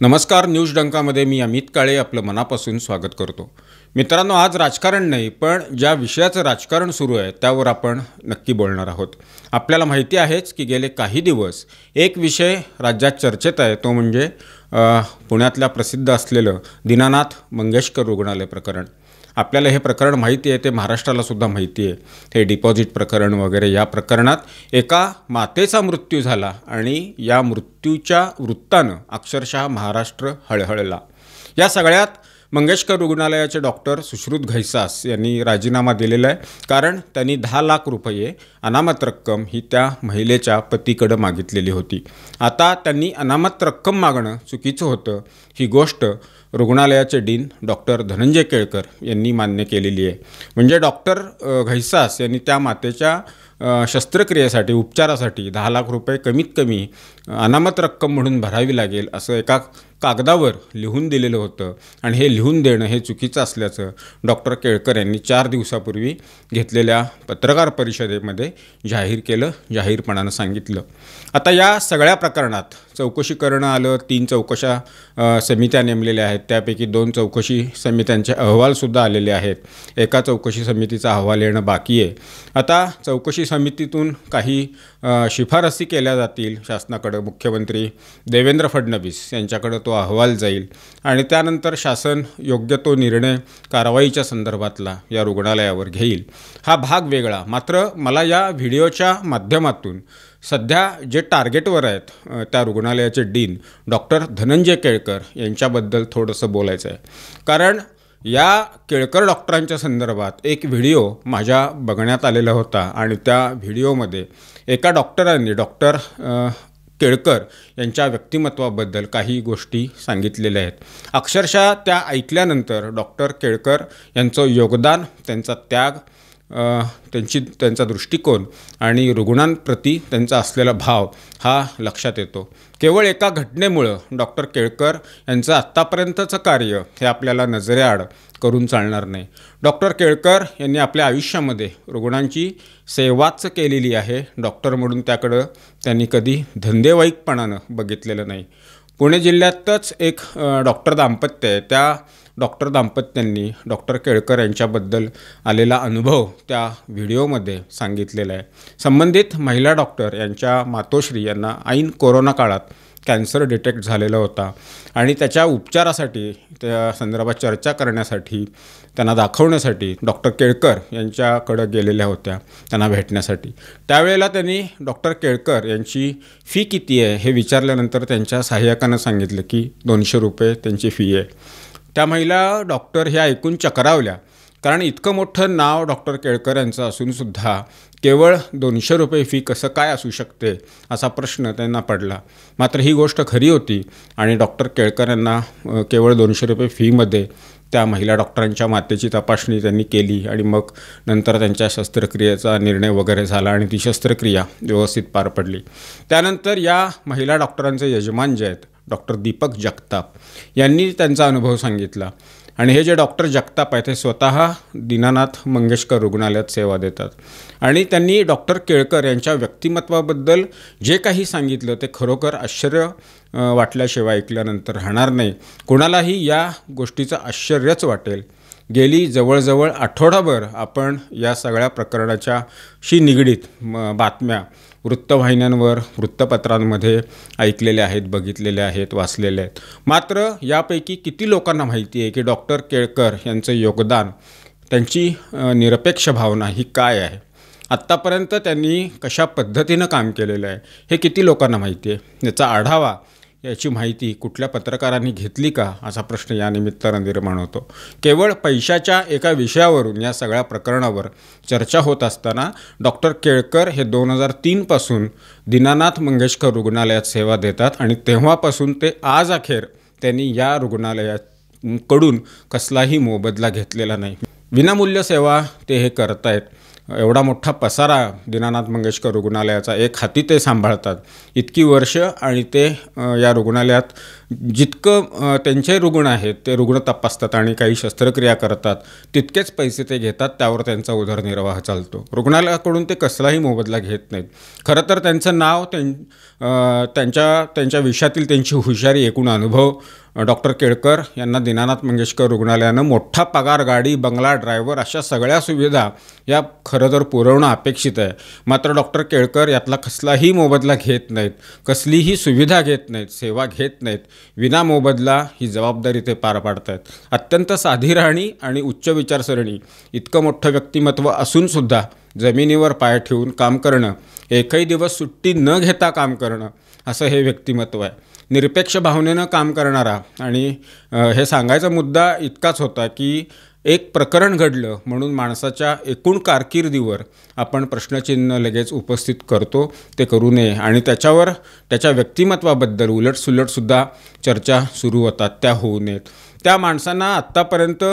नमस्कार. न्यूज डंकामध्ये मी अमित काळे आपलं मनापासून स्वागत करतो. मित्रांनो, आज राजकारण नाही पण ज्या विषयाचं राजकारण सुरू आहे त्यावर आपण नक्की बोलणार आहोत. आपल्याला माहिती आहेच की गेले काही दिवस एक विषय राज्यात चर्चेत आहे, तो म्हणजे पुण्यातल्या प्रसिद्ध असलेलं दीनानाथ मंगेशकर रुग्णालय प्रकरण. आपल्याला हे प्रकरण माहिती आहे, ते महाराष्ट्राला सुद्धा माहिती आहे. हे डिपॉझिट प्रकरण वगैरे, या प्रकरणात एका मातेचा मृत्यू झाला आणि या मृत्यूच्या वृत्तानं अक्षरशः महाराष्ट्र हळहळला. या सगळ्यात मंगेशकर रुग्णालयाचे डॉक्टर सुश्रुत घैसास यांनी राजीनामा दिलेला आहे, कारण त्यांनी 10 लाख रुपये अनामत रक्कम ही त्या महिलेच्या पतीकडे मागितलेली होती. आता त्यांनी अनामत रक्कम मागणं चुकीचं होतं, ही गोष्ट रुग्णालयाचे डीन डॉक्टर धनंजय केळकर यांनी मान्य केलेली आहे. म्हणजे डॉक्टर घैसास यांनी त्या मातेच्या शस्त्रक्रियेसाठी, उपचारासाठी 10 लाख रुपये कमीत कमी अनामत रक्कम म्हणून भरावी लागेल असं एका कागदावर लिहून दिलेलं होतं. आणि हे लिहून देणं हे चुकीचं असल्याचं डॉक्टर केळकर यांनी 4 दिवसापूर्वी घेतलेल्या पत्रकार परिषदेमध्ये जाहीर केलं, जाहीरपणानं सांगितलं. आता या सगळ्या प्रकरणात चौकशी करणं आलं. 3 चौकशा समित्या नेमलेल्या आहेत, त्यापैकी 2 चौकशी समित्यांचे अहवालसुद्धा आलेले आहेत. एका चौकशी समितीचा अहवाल येणं बाकी आहे. आता चौकशी समितीतून काही शिफारसी केल्या जातील शासनाकडं. मुख्यमंत्री देवेंद्र फडणवीस यांच्याकडं तो अहवाल जाईल आणि त्यानंतर शासन योग्य तो निर्णय कारवाईच्या संदर्भातला या रुग्णालयावर घेईल. हा भाग वेगळा. मात्र मला या व्हिडिओच्या माध्यमातून सध्या जे टार्गेटवर आहेत त्या रुग्णालयाचे डीन डॉक्टर धनंजय केळकर यांच्याबद्दल थोडंसं बोलायचं आहे. कारण या केळकर डॉक्टरांच्या संदर्भात एक व्हिडिओ माझ्या बघण्यात आलेला होता आणि त्या व्हिडिओमध्ये एका डॉक्टरांनी डॉक्टर केळकर यांच्या व्यक्तिमत्वाबद्दल काही गोष्टी सांगितलेल्या आहेत. अक्षरशः त्या ऐकल्यानंतर डॉक्टर केळकर यांचं योगदान, त्यांचा त्याग, त्यांचा दृष्टिकोन आणि रुग्णांप्रती त्यांचा असलेला भाव हा लक्षात येतो. केवळ एका घटनेमुळं डॉक्टर केळकर यांचं आत्तापर्यंतचं कार्य हे आपल्याला नजरेआड करून चालणार नाही. डॉक्टर केळकर यांनी आपल्या आयुष्यामध्ये रुग्णांची सेवाच केलेली आहे. डॉक्टर म्हणून त्याकडं त्यांनी कधी धंदेवाईकपणानं बघितलेलं नाही. पुणे जिल्ह्यातच एक डॉक्टर दाम्पत्य आहे. त्या डॉक्टर दाम्पत्यांनी डॉक्टर केळकर यांच्याबद्दल आलेला अनुभव त्या व्हिडिओमध्ये सांगितलेला आहे. संबंधित महिला डॉक्टर यांच्या मातोश्री यांना ऐन कोरोना काळात कॅन्सर डिटेक्ट झालेला होता आणि त्याच्या उपचारासाठी, त्या संदर्भात चर्चा करण्यासाठी, त्यांना दाखवण्यासाठी डॉक्टर केळकर यांच्याकडं गेलेल्या होत्या त्यांना भेटण्यासाठी. त्यावेळेला त्यांनी डॉक्टर केळकर यांची फी किती आहे हे विचारल्यानंतर त्यांच्या सहाय्यकानं सांगितलं की 200 रुपये त्यांची फी आहे. त्या महिला डॉक्टर ह्या ऐकून चक्रावल्या, कारण इतकं मोठं नाव डॉक्टर केळकर यांचं असूनसुद्धा केवळ 200 रुपये फी कसं काय असू शकते असा प्रश्न त्यांना पडला. मात्र ही गोष्ट खरी होती आणि डॉक्टर केळकर यांना केवळ 200 रुपये फीमध्ये त्या महिला डॉक्टरांच्या मातेची तपासणी त्यांनी केली आणि मग नंतर त्यांच्या शस्त्रक्रियेचा निर्णय वगैरे झाला आणि ती शस्त्रक्रिया व्यवस्थित पार पडली. त्यानंतर या महिला डॉक्टरांचे यजमान जे आहेत डॉक्टर दीपक जगताप यांनी त्यांचा अनुभव सांगितला. आणि हे जे डॉक्टर जगताप आहेत हे स्वतः दीनानाथ मंगेशकर रुग्णालयात सेवा देतात आणि त्यांनी डॉक्टर केळकर यांच्या व्यक्तिमत्वाबद्दल जे काही सांगितलं ते खरोखर आश्चर्य वाटल्याशिवाय ऐकल्यानंतर राहणार नाही. कोणालाही या गोष्टीचं आश्चर्यच वाटेल. गेली जवळजवळ आठवडाभर आपण या सगळ्या प्रकरणाच्याशी निगडीत बातम्या वृत्तवाहिन्यांवर, वृत्तपत्रांमध्ये ऐकलेल्या आहेत, बघितलेल्या आहेत, वाचलेल्या आहेत. मात्र यापैकी किती लोकांना माहिती आहे की डॉक्टर केळकर यांचं योगदान, त्यांची निरपेक्ष भावना ही काय आहे, आत्तापर्यंत त्यांनी कशा पद्धतीनं काम केलेलं आहे हे किती लोकांना माहिती आहे? याचा आढावा, याची माहिती कुठल्या पत्रकारांनी घेतली का असा प्रश्न या निमित्तानं निर्माण होतो. केवळ पैशाच्या एका विषयावरून या सगळ्या प्रकरणावर चर्चा होत असताना डॉक्टर केळकर हे 2003 पासून दीनानाथ मंगेशकर रुग्णालयात सेवा देतात आणि तेव्हापासून ते आज अखेर त्यांनी या रुग्णालयाकडून कसलाही मोबदला घेतलेला नाही. विनामूल्य सेवा ते हे करत आहेत. एवढा मोठा पसारा दीनानाथ मंगेशकर रुग्णालयाचा एक हाती ते सांभाळतात. इतकी वर्ष आणि ते या रुग्णालयात जितकं त्यांचे रुग्ण आहेत ते रुग्ण तपासतात आणि काही शस्त्रक्रिया करतात, तितकेच पैसे ते घेतात, त्यावर त्यांचा उदरनिर्वाह चालतो. रुग्णालयाकडून ते कसलाही मोबदला घेत नाहीत. खरं तर त्यांचं नाव त्यांच्या विषयातील त्यांची हुशारी, एकूण अनुभव डॉक्टर केळकर यांना दीनानाथ मंगेशकर रुग्णालयानं मोठा पगार, गाडी, बंगला, ड्रायव्हर अशा सगळ्या सुविधा या खरं तर पुरवणं अपेक्षित आहे. मात्र डॉक्टर केळकर यातला कसलाही मोबदला घेत नाहीत, कसलीही सुविधा घेत नाहीत, सेवा घेत नाहीत. विना मोबदला ही जबाबदारी ते पार पाडत आहेत. अत्यंत साधी राहणी आणि उच्च विचारसरणी, इतकं मोठं व्यक्तिमत्व असूनसुद्धा जमिनीवर पाय ठेवून काम करणं, एकही दिवस सुट्टी न घेता काम करणं, असं हे व्यक्तिमत्व आहे. निरपेक्ष भावनेनं काम करणारा. आणि हे सांगायचा मुद्दा इतकाच होता की एक प्रकरण घडलं म्हणून माणसाच्या एकूण कारकिर्दीवर आपण प्रश्नचिन्ह लगेच उपस्थित करतो, ते करू नये. आणि त्याच्यावर त्याच्या व्यक्तिमत्वाबद्दल उलटसुलटसुद्धा चर्चा सुरू होतात, त्या होऊ नयेत. त्या माणसांना आत्तापर्यंत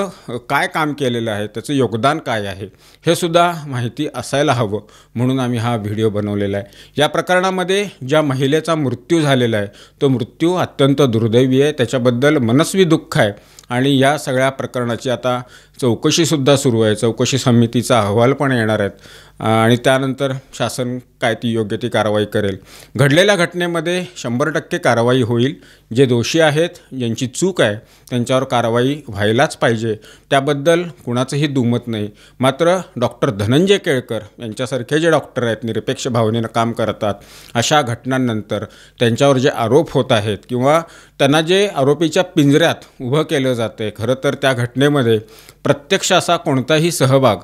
काय काम केलेलं आहे, त्याचं योगदान काय आहे, हे सुद्धा माहिती असायला हवं, म्हणून आम्ही हा व्हिडिओ बनवलेला आहे. या प्रकरणामध्ये ज्या महिलेचा मृत्यू झालेला आहे तो मृत्यू अत्यंत दुर्दैवी आहे, त्याच्याबद्दल मनस्वी दुःख आहे. आणि या सगळ्या प्रकरणाची आता चौकशीसुद्धा सुरू आहे. चौकशी समितीचा अहवाल पण येणार आहेत आणि त्यानंतर शासन काय ती योग्य ती कारवाई करेल. घडलेल्या घटनेमध्ये 100% कारवाई होईल. जे दोषी आहेत, ज्यांची चूक आहे, त्यांच्यावर कारवाई व्हायलाच पाहिजे, त्याबद्दल कुणाचंही दुमत नाही. मात्र डॉक्टर धनंजय केळकर यांच्यासारखे जे डॉक्टर आहेत, निरपेक्ष भावनेनं काम करतात, अशा घटनांनंतर त्यांच्यावर जे आरोप होत आहेत किंवा त्यांना जे आरोपीच्या पिंजऱ्यात उभं केलं जातं, खरं तर त्या घटनेमध्ये प्रत्यक्ष असा कोणताही सहभाग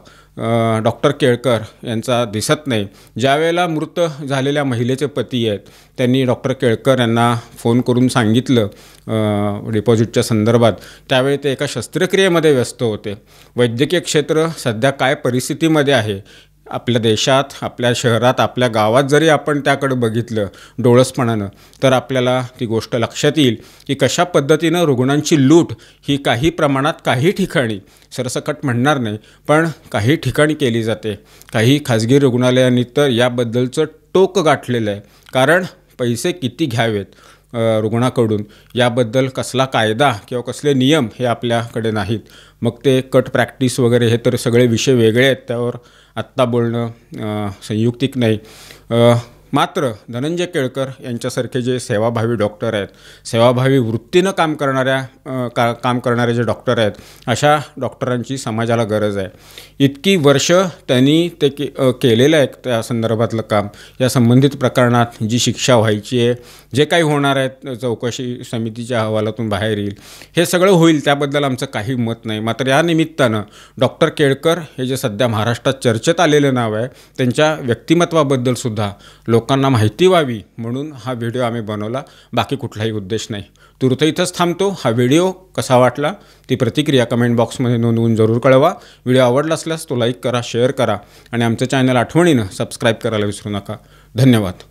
डॉक्टर केळकर यांचा दिसत नाही. ज्यावेळेला मृत झालेल्या महिलेचे पती आहेत, त्यांनी डॉक्टर केळकर यांना फोन करून सांगितलं डिपॉझिटच्या संदर्भात, त्यावेळी ते एका शस्त्रक्रियेमध्ये व्यस्त होते. वैद्यकीय क्षेत्र सध्या काय परिस्थितीमध्ये आहे आपल्या देशात, आपल्या शहरात, आपल्या गावात जरी आपण त्याकडे बघितलं डोळसपणानं, तर आपल्याला ती गोष्ट लक्षात येईल की कशा पद्धतीनं रुग्णांची लूट ही काही प्रमाणात, काही ठिकाणी, सरसकट म्हणणार नाही, पण काही ठिकाणी केली जाते. काही खाजगी रुग्णालयांनी तर याबद्दलचं टोक गाठलेलं आहे. कारण पैसे किती घ्यावेत रुग्णाकडून याबद्दल कसला कायदा किंवा कसले नियम हे आपल्याकडे नाहीत. मग ते कट प्रॅक्टिस वगैरे हे तर सगळे विषय वेगळे आहेत, त्यावर आत्ता बोलणं संयुक्तिक नाही. मात्र धनंजय केळकर यांच्यासारखे जे सेवाभावी डॉक्टर आहेत, सेवाभावी वृत्तीनं काम करणारे जे डॉक्टर आहेत, अशा डॉक्टरांची समाजाला गरज आहे. इतकी वर्ष त्यांनी ते केलेलं आहे त्या संदर्भातलं काम. या संबंधित प्रकरणात जी शिक्षा व्हायची आहे, जे काही होणार आहेत, चौकशी समितीच्या अहवालातून बाहेर येईल, हे सगळं होईल, त्याबद्दल आमचं काही मत नाही. मात्र या निमित्तानं डॉक्टर केळकर हे जे सध्या महाराष्ट्रात चर्चेत आलेलं नाव आहे, त्यांच्या व्यक्तिमत्वाबद्दलसुद्धा लोकांना माहिती व्हावी म्हणून हा व्हिडिओ आम्ही बनवला. बाकी कुठलाही उद्देश नाही. तुर्त इथंच थांबतो. हा व्हिडिओ कसा वाटला ती प्रतिक्रिया कमेंट बॉक्समध्ये नोंदवून जरूर कळवा. व्हिडिओ आवडला असल्यास तो लाईक करा, शेअर करा आणि आमचं चॅनल आठवणीनं सबस्क्राईब करायला विसरू नका. धन्यवाद.